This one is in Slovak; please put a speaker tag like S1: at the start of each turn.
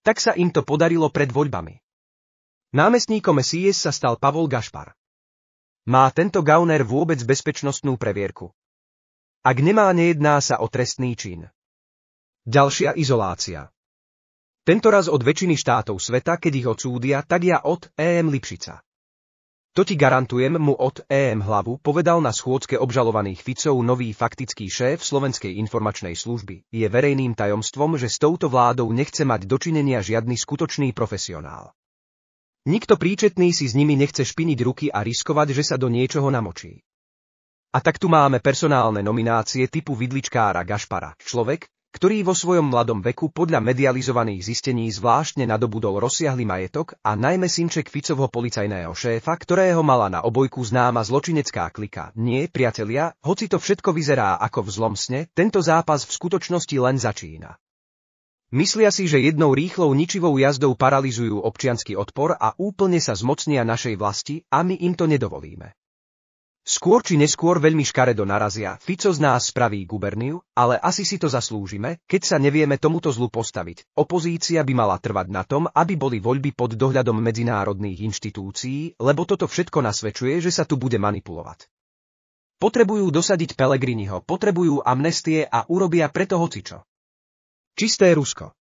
S1: Tak sa im to podarilo pred voľbami. Námestníkom SIS sa stal Pavol Gašpar. Má tento gauner vôbec bezpečnostnú previerku? Ak nemá, nejedná sa o trestný čin. Ďalšia izolácia. Tentoraz od väčšiny štátov sveta, keď ich odsúdia, tak ja od EM Lipšica. To ti garantujem, mu od EM Hlavu povedal na schôdzke obžalovaných Ficov nový faktický šéf Slovenskej informačnej služby. Je verejným tajomstvom, že s touto vládou nechce mať dočinenia žiadny skutočný profesionál. Nikto príčetný si s nimi nechce špiniť ruky a riskovať, že sa do niečoho namočí. A tak tu máme personálne nominácie typu vidličkára Gašpara, človek, ktorý vo svojom mladom veku podľa medializovaných zistení zvláštne nadobudol rozsiahly majetok a najmä synček Ficovho policajného šéfa, ktorého mala na obojku známa zločinecká klika. Nie, priatelia, hoci to všetko vyzerá ako v zlom sne, tento zápas v skutočnosti len začína. Myslia si, že jednou rýchlou ničivou jazdou paralyzujú občiansky odpor a úplne sa zmocnia našej vlasti a my im to nedovolíme. Skôr či neskôr veľmi škaredo narazia, Fico z nás spraví guberniu, ale asi si to zaslúžime, keď sa nevieme tomuto zlu postaviť. Opozícia by mala trvať na tom, aby boli voľby pod dohľadom medzinárodných inštitúcií, lebo toto všetko nasvedčuje, že sa tu bude manipulovať. Potrebujú dosadiť Pellegriniho, potrebujú amnestie a urobia preto hocičo. Čisté Rusko.